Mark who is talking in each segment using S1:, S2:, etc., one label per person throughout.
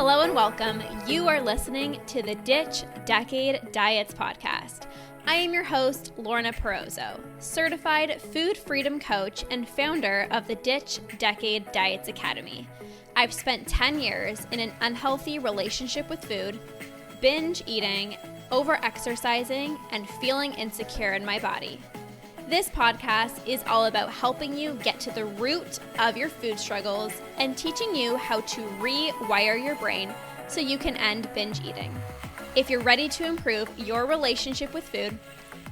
S1: Hello and welcome. You are listening to the Ditch Decade Diets podcast. I am your host, Lorna, certified food freedom coach and founder of the Ditch Decade Diets Academy. I've spent 10 years in an unhealthy relationship with food, binge eating, over-exercising, and feeling insecure in my body. This podcast is all about helping you get to the root of your food struggles and teaching you how to rewire your brain so you can end binge eating. If you're ready to improve your relationship with food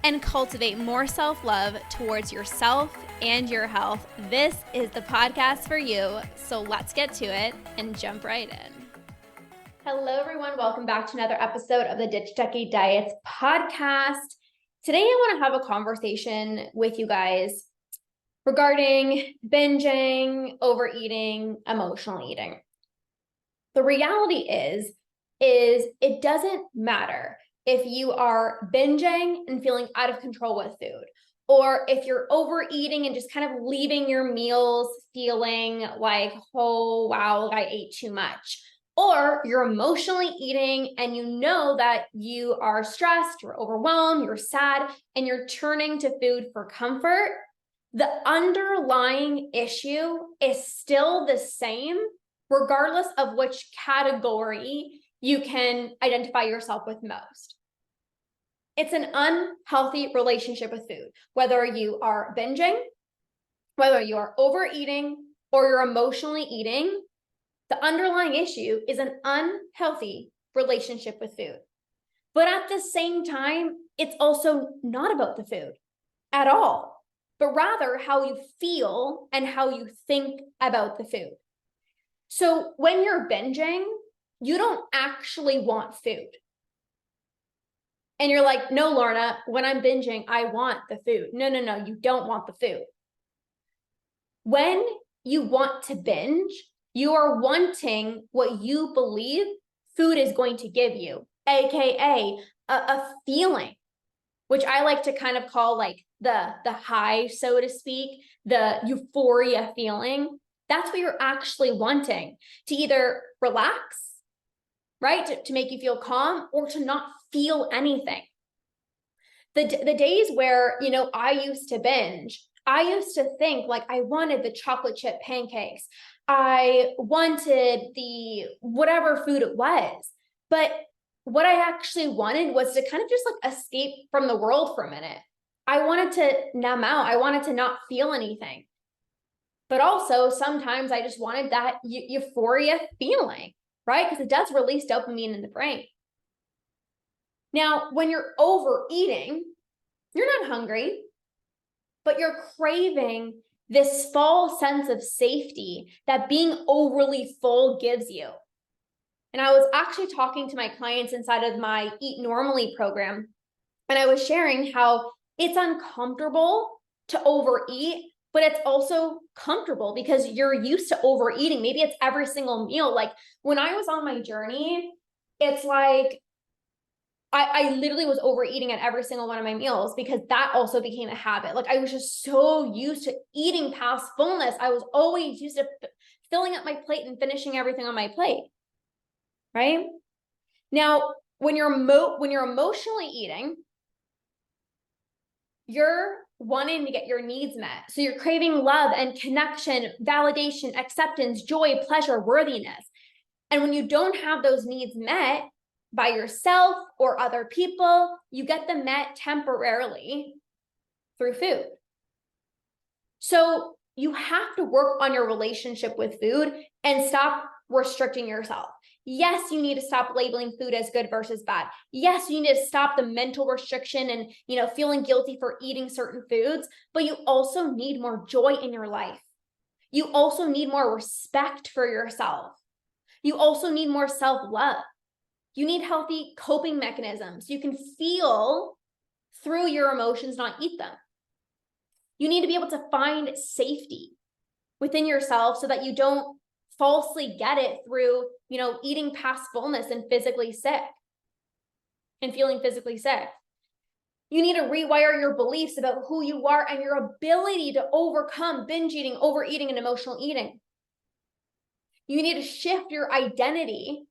S1: and cultivate more self-love towards yourself and your health, this is the podcast for you. So let's get to it and jump right in. Hello, everyone. Welcome back to another episode of the Ditch Decade Diets podcast. Today, I want to have a conversation with you guys regarding binging, overeating, emotional eating. The reality is it doesn't matter if you are binging and feeling out of control with food, or if you're overeating and just kind of leaving your meals feeling like, oh, wow, I ate too much. Or you're emotionally eating and you know that you are stressed, you're overwhelmed, you're sad, and you're turning to food for comfort. The underlying issue is still the same, regardless of which category you can identify yourself with most. It's an unhealthy relationship with food, whether you are binging, whether you are overeating, or you're emotionally eating. The underlying issue is an unhealthy relationship with food. But at the same time, it's also not about the food at all, but rather how you feel and how you think about the food. So when you're binging, you don't actually want food. And you're like, no, Lorna, when I'm binging, I want the food. No, you don't want the food. When you want to binge, you are wanting what you believe food is going to give you, aka a feeling, which I like to kind of call like the high, so to speak, the euphoria feeling. That's what you're actually wanting, to either relax, right, to make you feel calm, or to not feel anything. The days where, I used to binge, I used to think like I wanted the chocolate chip pancakes. I wanted the whatever food it was. But what I actually wanted was to kind of just like escape from the world for a minute. I wanted to numb out. I wanted to not feel anything. But also sometimes I just wanted that euphoria feeling, right? Because it does release dopamine in the brain. Now, when you're overeating, you're not hungry, but you're craving this false sense of safety that being overly full gives you. And I was actually talking to my clients inside of my Eat Normally program, and I was sharing how it's uncomfortable to overeat, but it's also comfortable because you're used to overeating. Maybe it's every single meal. Like when I was on my journey, it's like I literally was overeating at every single one of my meals because that also became a habit. Like I was just so used to eating past fullness. I was always used to filling up my plate and finishing everything on my plate, right? Now, when you're emotionally eating, you're wanting to get your needs met. So you're craving love and connection, validation, acceptance, joy, pleasure, worthiness. And when you don't have those needs met by yourself or other people, you get them met temporarily through food. So you have to work on your relationship with food and stop restricting yourself. Yes, you need to stop labeling food as good versus bad. Yes, you need to stop the mental restriction and, feeling guilty for eating certain foods, but you also need more joy in your life. You also need more respect for yourself. You also need more self-love. You need healthy coping mechanisms. You can feel through your emotions, not eat them. You need to be able to find safety within yourself so that you don't falsely get it through, eating past fullness and physically sick and feeling physically sick. You need to rewire your beliefs about who you are and your ability to overcome binge eating, overeating, and emotional eating. You need to shift your identity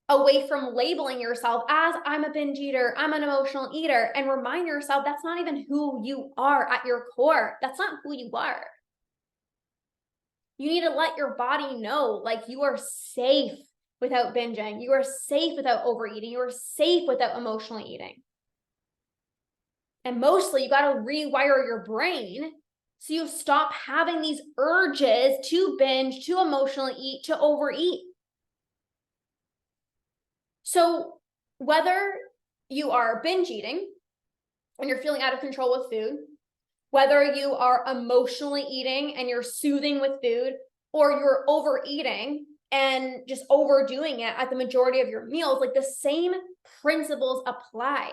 S1: away from labeling yourself as I'm a binge eater, I'm an emotional eater, and remind yourself that's not even who you are at your core. That's not who you are. You need to let your body know, like, you are safe without binging. You are safe without overeating. You are safe without emotionally eating. And mostly you got to rewire your brain so you stop having these urges to binge, to emotionally eat, to overeat. So whether you are binge eating and you're feeling out of control with food, whether you are emotionally eating and you're soothing with food, or you're overeating and just overdoing it at the majority of your meals, like, the same principles apply.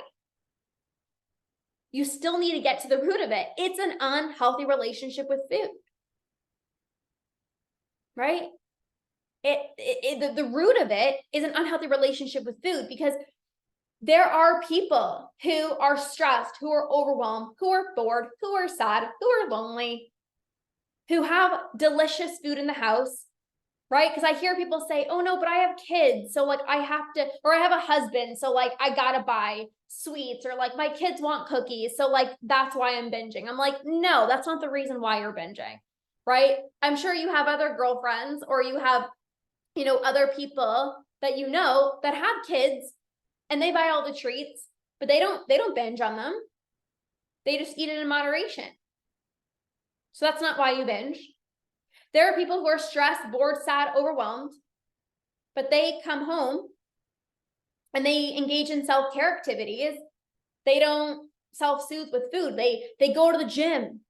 S1: You still need to get to the root of it. It's an unhealthy relationship with food, right? The root of it is an unhealthy relationship with food, because there are people who are stressed, who are overwhelmed, who are bored, who are sad, who are lonely, who have delicious food in the house, right? Because I hear people say, oh no, but I have kids, so like I have to, or I have a husband, so like I gotta buy sweets, or like my kids want cookies, so like that's why I'm binging. I'm like, no, that's not the reason why you're binging, right? I'm sure you have other girlfriends, or you have, other people that that have kids, and they buy all the treats, but they don't binge on them. They just eat it in moderation. So that's not why you binge. There are people who are stressed, bored, sad, overwhelmed, but they come home and they engage in self-care activities. They don't self-soothe with food. They go to the gym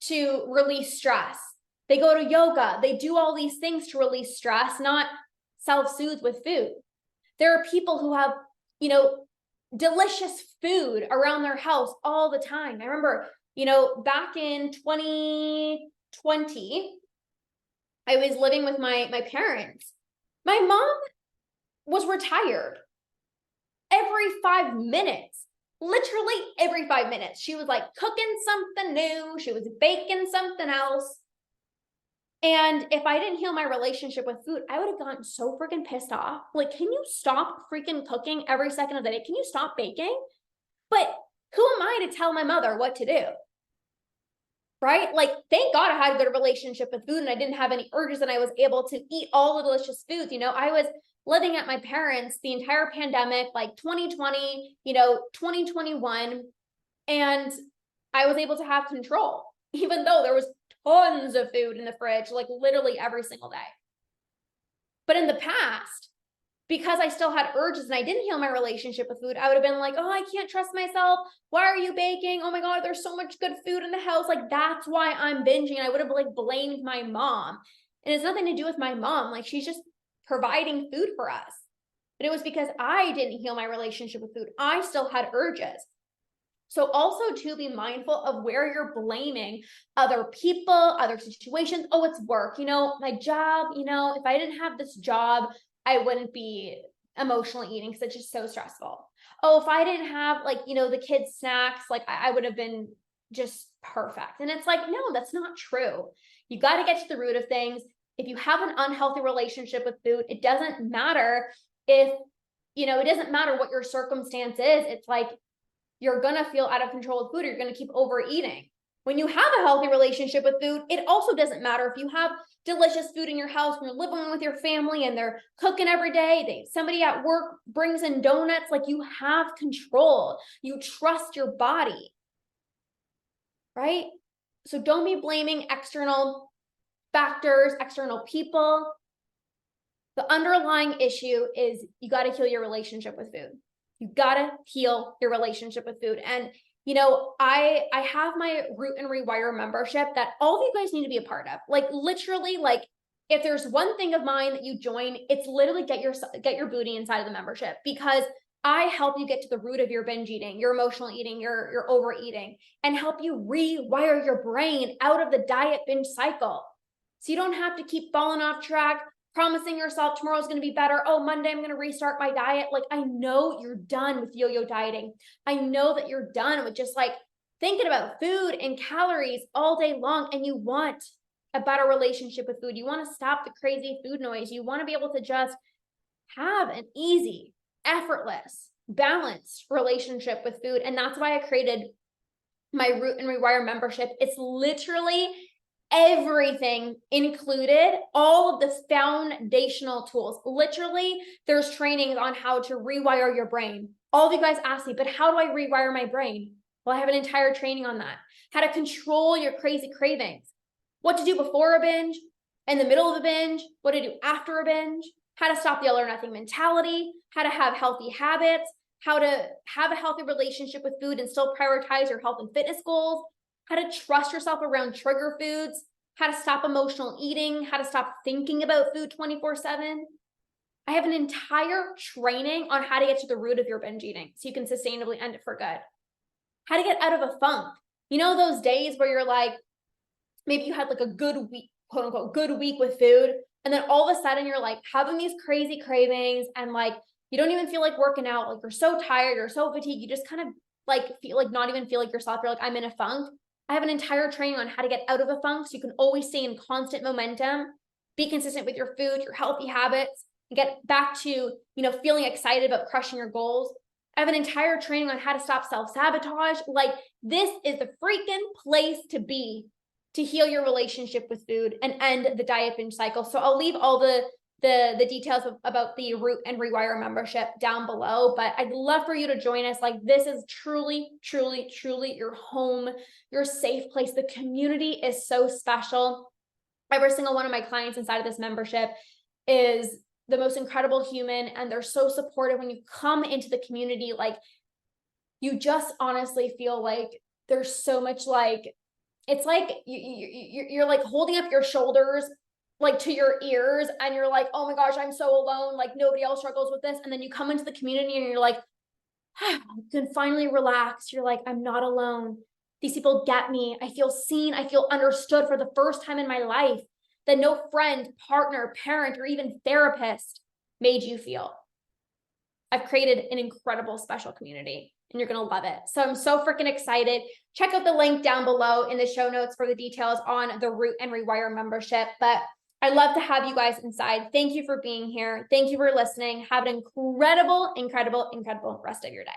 S1: to release stress. They go to yoga. They do all these things to release stress, not self-soothe with food. There are people who have, delicious food around their house all the time. I remember, back in 2020, I was living with my parents. My mom was retired. Every 5 minutes, literally every 5 minutes, she was like cooking something new. She was baking something else. And if I didn't heal my relationship with food, I would have gotten so freaking pissed off. Like, can you stop freaking cooking every second of the day? Can you stop baking? But who am I to tell my mother what to do? Right? Like, thank God I had a good relationship with food and I didn't have any urges, and I was able to eat all the delicious foods. I was living at my parents' the entire pandemic, like 2020, 2021, and I was able to have control, even though there was tons of food in the fridge, like literally every single day. But in the past, because I still had urges and I didn't heal my relationship with food, I would have been like, oh, I can't trust myself. Why are you baking? Oh my God, there's so much good food in the house. Like, that's why I'm binging. I would have like blamed my mom. And it's nothing to do with my mom. Like, she's just providing food for us. But it was because I didn't heal my relationship with food. I still had urges. So also to be mindful of where you're blaming other people, other situations. Oh, it's work, my job, if I didn't have this job, I wouldn't be emotionally eating because it's just so stressful. Oh, if I didn't have the kids' snacks, like I would have been just perfect. And it's like, no, that's not true. You got to get to the root of things. If you have an unhealthy relationship with food, it doesn't matter if, it doesn't matter what your circumstance is. It's like, you're going to feel out of control with food, or you're going to keep overeating. When you have a healthy relationship with food, it also doesn't matter if you have delicious food in your house, when you're living with your family and they're cooking every day, somebody at work brings in donuts, like, you have control. You trust your body, right? So don't be blaming external factors, external people. The underlying issue is you got to heal your relationship with food. You gotta heal your relationship with food. And, I have my Root and Rewire membership that all of you guys need to be a part of. Like, literally, like, if there's one thing of mine that you join, it's literally get your booty inside of the membership, because I help you get to the root of your binge eating, your emotional eating, your overeating, and help you rewire your brain out of the diet binge cycle. So you don't have to keep falling off track, promising yourself tomorrow's going to be better. Oh, Monday, I'm going to restart my diet. Like, I know you're done with yo-yo dieting. I know that you're done with just like thinking about food and calories all day long, and you want a better relationship with food. You want to stop the crazy food noise. You want to be able to just have an easy, effortless, balanced relationship with food. And that's why I created my Root and Rewire membership. It's literally everything included, all of the foundational tools. Literally, there's trainings on how to rewire your brain. All of you guys ask me, but how do I rewire my brain? Well, I have an entire training on that. How to control your crazy cravings. What to do before a binge, in the middle of a binge, what to do after a binge, how to stop the all or nothing mentality, how to have healthy habits, how to have a healthy relationship with food and still prioritize your health and fitness goals, how to trust yourself around trigger foods, how to stop emotional eating, how to stop thinking about food 24/7. I have an entire training on how to get to the root of your binge eating so you can sustainably end it for good. How to get out of a funk. You know those days where you're like, maybe you had like a good week, quote unquote, good week with food, and then all of a sudden you're like having these crazy cravings and like you don't even feel like working out, like you're so tired, you're so fatigued, you just kind of like feel like not even feel like yourself. You're like, I'm in a funk. I have an entire training on how to get out of a funk so you can always stay in constant momentum, be consistent with your food, your healthy habits, and get back to, feeling excited about crushing your goals. I have an entire training on how to stop self-sabotage. Like, this is the freaking place to be to heal your relationship with food and end the diet binge cycle. So I'll leave all the details about the Root and Rewire membership down below, but I'd love for you to join us. Like, this is truly, truly, truly your home, your safe place. The community is so special. Every single one of my clients inside of this membership is the most incredible human, and they're so supportive. When you come into the community, like, you just honestly feel like there's so much, like, it's like you're like holding up your shoulders like to your ears, and you're like, oh my gosh, I'm so alone, like nobody else struggles with this. And then you come into the community and you're like, you can finally relax. You're like, I'm not alone. These people get me. I feel seen. I feel understood for the first time in my life that no friend, partner, parent, or even therapist made you feel. I've created an incredible special community, and you're going to love it. So I'm so freaking excited. Check out the link down below in the show notes for the details on the Root and Rewire membership. But I'd love to have you guys inside. Thank you for being here. Thank you for listening. Have an incredible, incredible, incredible rest of your day.